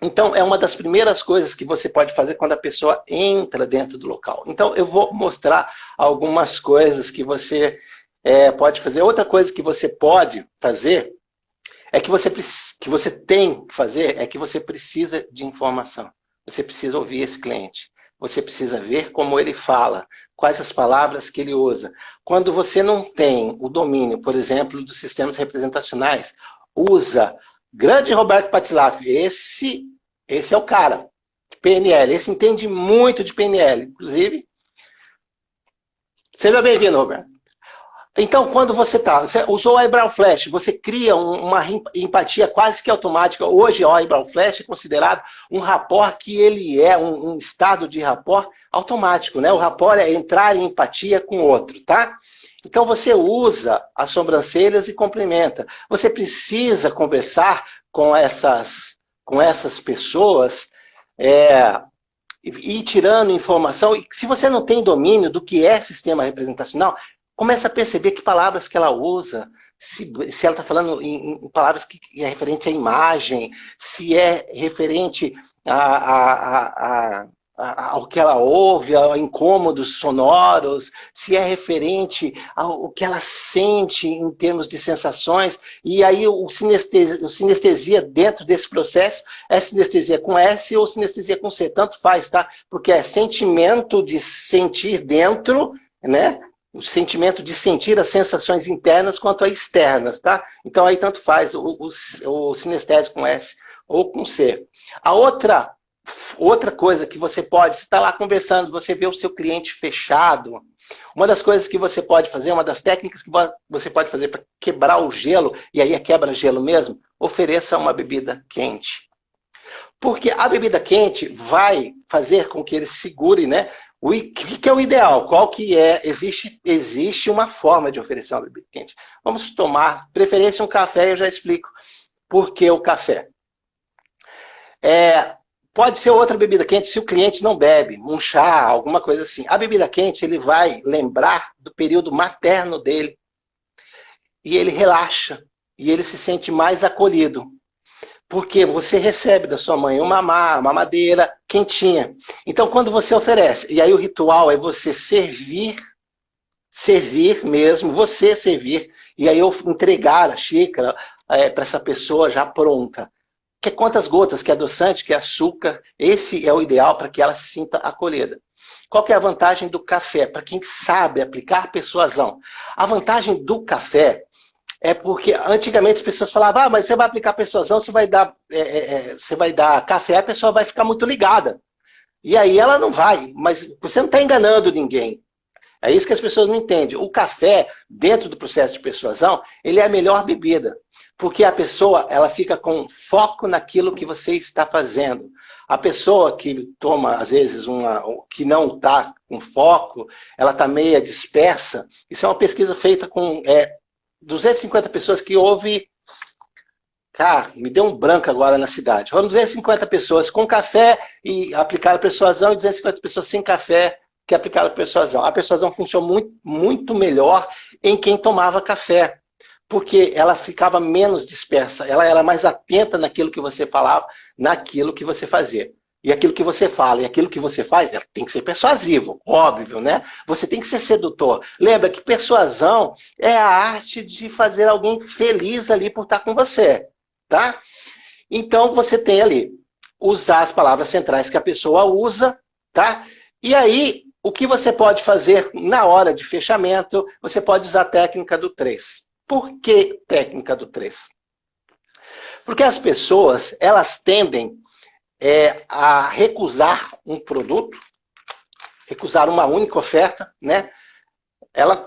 Então, é uma das primeiras coisas que você pode fazer quando a pessoa entra dentro do local. Então, eu vou mostrar algumas coisas que você pode fazer. Outra coisa que você pode fazer que você tem que fazer é que você precisa de informação. Você precisa ouvir esse cliente. Você precisa ver como ele fala, quais as palavras que ele usa. Quando você não tem o domínio, por exemplo, dos sistemas representacionais, usa grande Roberto Patslaf. Esse é o cara. PNL. Esse entende muito de PNL. Inclusive, seja bem-vindo, Roberto. Então, quando você usou o eyebrow flash, você cria uma empatia quase que automática. Hoje, o eyebrow flash é considerado um rapport que ele é um estado de rapport automático, né? O rapport é entrar em empatia com o outro, tá? Então, você usa as sobrancelhas e complementa. Você precisa conversar com essas pessoas, e tirando informação. E se você não tem domínio do que é sistema representacional, começa a perceber que palavras que ela usa, se ela está falando em palavras que é referente à imagem, se é referente a ao que ela ouve, a incômodos sonoros, se é referente ao que ela sente em termos de sensações. E aí o sinestesia dentro desse processo é sinestesia com S ou sinestesia com C, tanto faz, tá? Porque é sentimento de sentir dentro, né? O sentimento de sentir as sensações internas quanto as externas, tá? Então aí tanto faz o sinestésico com S ou com C. A outra coisa que você pode, você está lá conversando, você vê o seu cliente fechado, uma das coisas que você pode fazer, uma das técnicas que você pode fazer para quebrar o gelo, e aí é quebra-gelo mesmo, ofereça uma bebida quente. Porque a bebida quente vai fazer com que ele segure, né? O que é o ideal? Qual que é? Existe uma forma de oferecer uma bebida quente. Vamos tomar, preferência um café, eu já explico por que o café. Pode ser outra bebida quente se o cliente não bebe, um chá, alguma coisa assim. A bebida quente, ele vai lembrar do período materno dele. E ele relaxa, e ele se sente mais acolhido. Porque você recebe da sua mãe uma mamadeira quentinha. Então, quando você oferece, e aí o ritual é você servir mesmo, você servir, e aí eu entregar a xícara para essa pessoa já pronta. Que quantas gotas, que é adoçante, que é açúcar, esse é o ideal para que ela se sinta acolhida. Qual que é a vantagem do café? Para quem sabe aplicar persuasão. A vantagem do café é porque antigamente as pessoas falavam, mas você vai aplicar persuasão, você vai dar café, a pessoa vai ficar muito ligada. E aí ela não vai, mas você não está enganando ninguém. É isso que as pessoas não entendem. O café, dentro do processo de persuasão, ele é a melhor bebida. Porque a pessoa, ela fica com foco naquilo que você está fazendo. A pessoa que toma, às vezes, que não está com foco, ela está meia dispersa. Isso é uma pesquisa feita com 250 pessoas que houve... Cara, me deu um branco agora na cidade. Foram 250 pessoas com café e aplicaram a persuasão, e 250 pessoas sem café que aplicaram a persuasão. A persuasão funcionou muito, muito melhor em quem tomava café, porque ela ficava menos dispersa, ela era mais atenta naquilo que você falava, naquilo que você fazia. E aquilo que você fala e aquilo que você faz, tem que ser persuasivo, óbvio, né? Você tem que ser sedutor. Lembra que persuasão é a arte de fazer alguém feliz ali por estar com você, tá? Então você tem ali, usar as palavras centrais que a pessoa usa, tá? E aí, o que você pode fazer na hora de fechamento, você pode usar a técnica do 3. Por que técnica do 3? Porque as pessoas, elas tendem a recusar um produto, recusar uma única oferta, né? Ela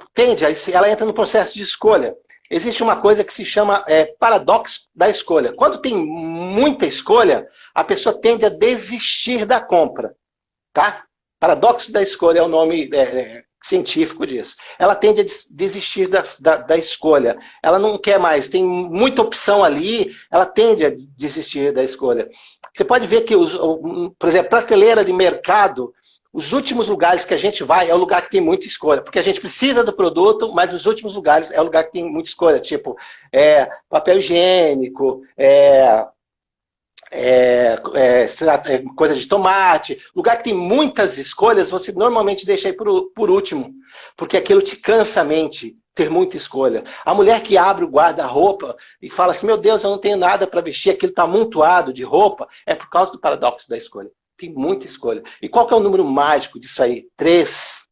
entra no processo de escolha. Existe uma coisa que se chama paradoxo da escolha. Quando tem muita escolha, a pessoa tende a desistir da compra, tá? Paradoxo da escolha é o nome científico disso. Ela tende a desistir da escolha. Ela não quer mais, tem muita opção ali, ela tende a desistir da escolha. Você pode ver que, por exemplo, prateleira de mercado, os últimos lugares que a gente vai é o lugar que tem muita escolha, porque a gente precisa do produto, mas os últimos lugares é o lugar que tem muita escolha, tipo papel higiênico, coisa de tomate, lugar que tem muitas escolhas, você normalmente deixa aí por último, porque aquilo te cansa a mente, ter muita escolha. A mulher que abre o guarda-roupa e fala assim, meu Deus, eu não tenho nada para vestir, aquilo está amontoado de roupa, é por causa do paradoxo da escolha. Tem muita escolha. E qual que é o número mágico disso aí? 3.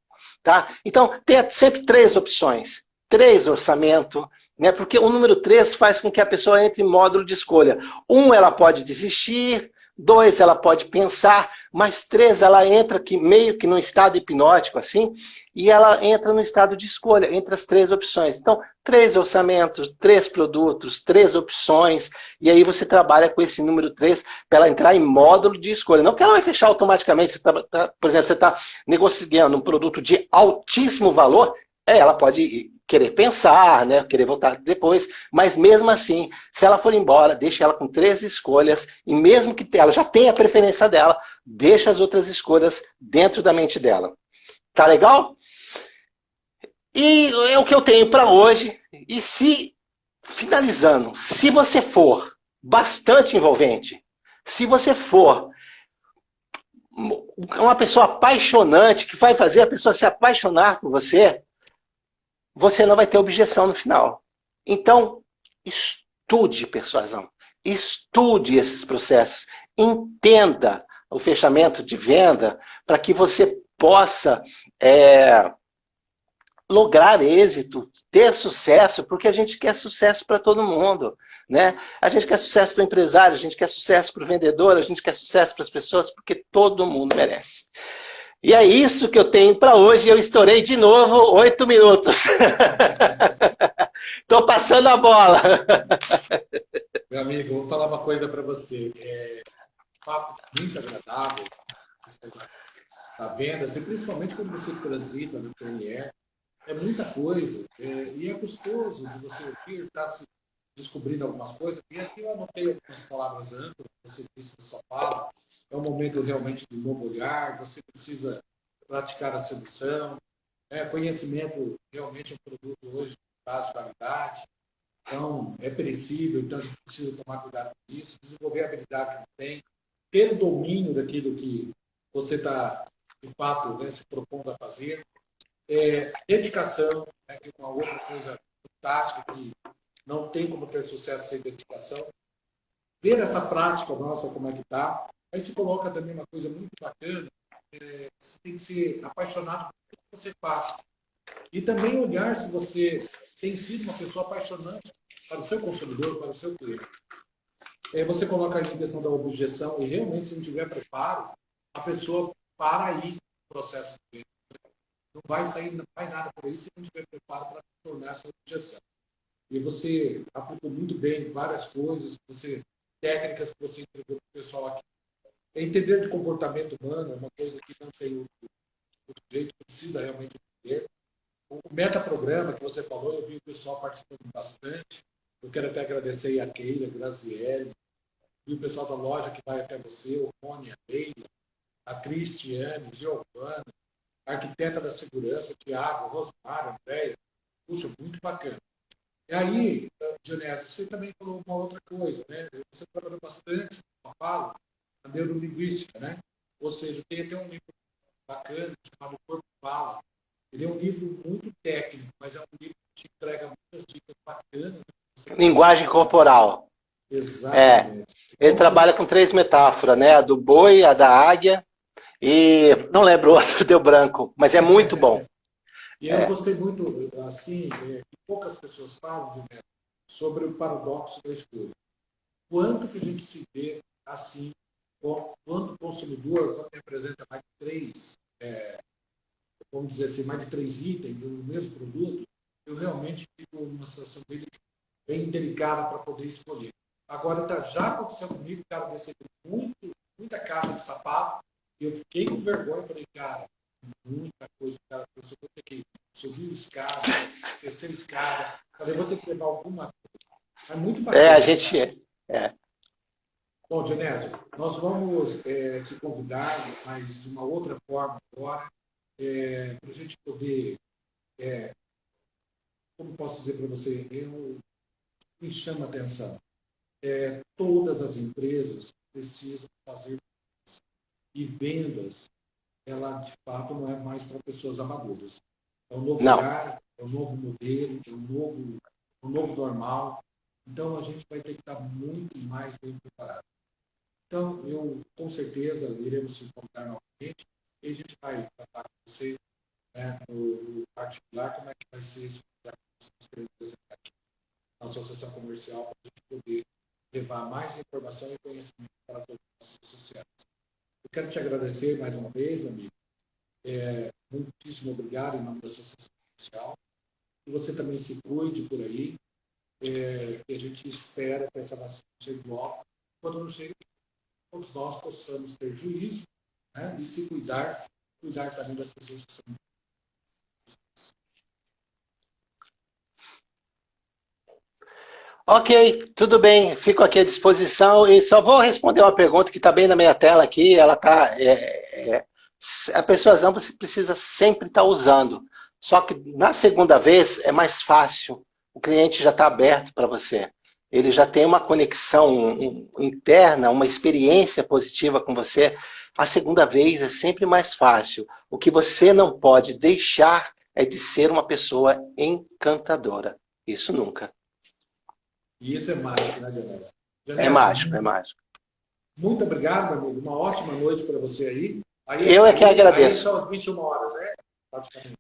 Tá? Então, tem sempre 3 opções. 3 orçamento, né? Porque o número 3 faz com que a pessoa entre em módulo de escolha. 1, ela pode desistir. 2, ela pode pensar. Mas 3, ela entra aqui meio que num estado hipnótico, assim, e ela entra no estado de escolha, entre as 3 opções. Então, 3 orçamentos, 3 produtos, 3 opções, e aí você trabalha com esse número 3 para ela entrar em módulo de escolha. Não que ela vai fechar automaticamente, por exemplo, você está negociando um produto de altíssimo valor, ela pode querer pensar, né, querer voltar depois, mas mesmo assim, se ela for embora, deixa ela com 3 escolhas, e mesmo que ela já tenha a preferência dela, deixa as outras escolhas dentro da mente dela. Tá legal? E é o que eu tenho para hoje. E finalizando, se você for bastante envolvente, se você for uma pessoa apaixonante, que vai fazer a pessoa se apaixonar por você, você não vai ter objeção no final. Então, estude persuasão. Estude esses processos. Entenda o fechamento de venda para que você possa lograr êxito, ter sucesso, porque a gente quer sucesso para todo mundo, né? A gente quer sucesso para o empresário, a gente quer sucesso para o vendedor, a gente quer sucesso para as pessoas, porque todo mundo merece. E é isso que eu tenho para hoje. Eu estourei de novo 8 minutos. Estou passando a bola. Meu amigo, vou falar uma coisa para você. Um papo muito agradável da venda, assim, principalmente quando você transita no PNE. É muita coisa. E é gostoso de você ouvir, estar se descobrindo algumas coisas. E aqui eu anotei algumas palavras amplas, você disse na sua fala. É um momento realmente de novo olhar, você precisa praticar a sedução. Conhecimento realmente é um produto hoje de prazo de validade. Então, é perecível, então a gente precisa tomar cuidado com isso, desenvolver a habilidade que tem, ter o domínio daquilo que você está, de fato, né, se propondo a fazer. Dedicação, né, que é uma outra coisa fantástica, que não tem como ter sucesso sem dedicação. Ver essa prática nossa, como é que está. Aí se coloca também uma coisa muito bacana, você tem que ser apaixonado por tudo que você faz. E também olhar se você tem sido uma pessoa apaixonante para o seu consumidor, para o seu cliente. Você coloca aí a questão da objeção e realmente, se não tiver preparo, a pessoa para aí o processo de venda. Não vai sair, não vai nada por aí se não tiver preparo para tornar essa objeção. E você aplicou muito bem várias coisas, técnicas que você entregou para o pessoal aqui. Entender de comportamento humano é uma coisa que não tem outro jeito, precisa realmente entender. O metaprograma que você falou, eu vi o pessoal participando bastante. Eu quero até agradecer a Keila, a Graziele, e o pessoal da loja que vai até você, o Rony, a Leila, a Cristiane, Giovana, a arquiteta da segurança, Tiago, Rosmar, Andréia. Puxa, muito bacana. E aí, Dionésio, você também falou uma outra coisa, né? Você trabalhou bastante, como eu falo, na neurolinguística, né? Ou seja, tem até um livro bacana chamado Corpo Fala. Ele é um livro muito técnico, mas é um livro que te entrega muitas dicas bacanas. Né? Linguagem corporal. Exatamente. Ele trabalha com 3 metáforas, né? A do boi, a da águia e não lembro o outro, deu branco, mas é muito bom. E eu gostei muito, assim, que poucas pessoas falam, né, sobre o paradoxo da escolha. Quanto que a gente se vê assim, quando o consumidor, quando apresenta mais de 3, vamos dizer assim, mais de 3 itens no mesmo produto, eu realmente fico numa situação bem delicada para poder escolher. Agora, já aconteceu comigo, cara, eu recebi muita caixa de sapato, e eu fiquei com vergonha, falei, cara, muita coisa, cara, eu vou ter que subir escada, descer escada, eu vou ter que levar alguma coisa. É muito bacana. A gente... Bom, Dionésio, nós vamos te convidar, mas de uma outra forma agora, para a gente poder, como posso dizer para você, me chama a atenção. Todas as empresas precisam fazer e vendas, ela de fato não é mais para pessoas amadoras. É um novo olhar, é um novo modelo, é um novo normal. Então a gente vai ter que estar muito mais bem preparado. Então, com certeza, iremos se encontrar novamente e a gente vai tratar com você, né, no particular, como é que vai ser isso que nós queremos apresentar aqui na Associação Comercial, para a gente poder levar mais informação e conhecimento para todos os nossos associados. Eu quero te agradecer mais uma vez, amigo. Muitíssimo obrigado em nome da Associação Comercial. Que você também se cuide por aí. Que a gente espera que essa vacina chegue logo. Quando não chegue, todos nós possamos ter juízo, né, e se cuidar também das pessoas que são. Ok, tudo bem, fico aqui à disposição e só vou responder uma pergunta que está bem na minha tela aqui, ela está... a persuasão você precisa sempre estar usando, só que na segunda vez é mais fácil, o cliente já está aberto para você. ele já tem uma conexão interna, uma experiência positiva com você, a segunda vez é sempre mais fácil. O que você não pode deixar é de ser uma pessoa encantadora. Isso nunca. E isso é mágico, né, Genésio? É mágico, é mágico. Muito obrigado, amigo. Uma ótima noite para você aí. Eu é que agradeço. Aí são as 21 horas, né?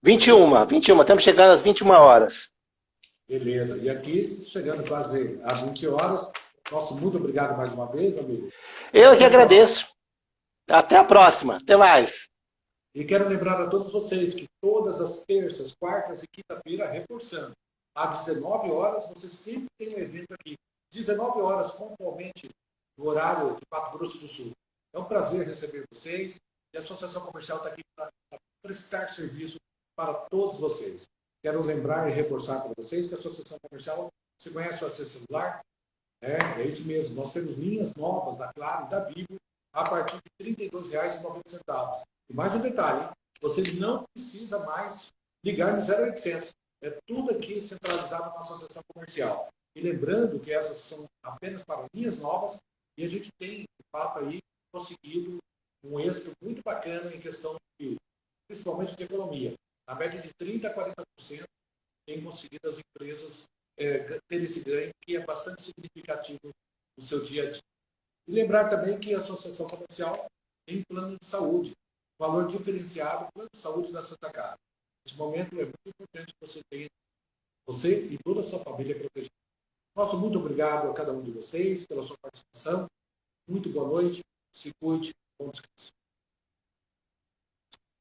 21. Estamos chegando às 21 horas. Beleza. E aqui, chegando quase às 20 horas. Nosso muito obrigado mais uma vez, amigo. Eu é que agradeço. Até a próxima. Até mais. E quero lembrar a todos vocês que todas as terças, quartas e quinta-feira, reforçando, às 19 horas, você sempre tem um evento aqui. 19 horas, pontualmente, no horário de Mato Grosso do Sul. É um prazer receber vocês. E a Associação Comercial está aqui para prestar serviço para todos vocês. Quero lembrar e reforçar para vocês que a Associação Comercial, você conhece o AC Celular? É isso mesmo. Nós temos linhas novas da Claro e da Vivo a partir de R$ 32,90. E mais um detalhe, hein? Você não precisa mais ligar no 0800. É tudo aqui centralizado na Associação Comercial. E lembrando que essas são apenas para linhas novas e a gente tem, de fato, aí conseguido um êxito muito bacana em questão de, principalmente de economia. Na média de 30% a 40% tem conseguido as empresas ter esse ganho, que é bastante significativo no seu dia a dia. E lembrar também que a Associação Comercial tem plano de saúde, valor diferenciado, plano de saúde da Santa Casa. Nesse momento é muito importante que você tenha, você e toda a sua família protegida. Nosso muito obrigado a cada um de vocês pela sua participação. Muito boa noite. Se cuide. Bom descanso.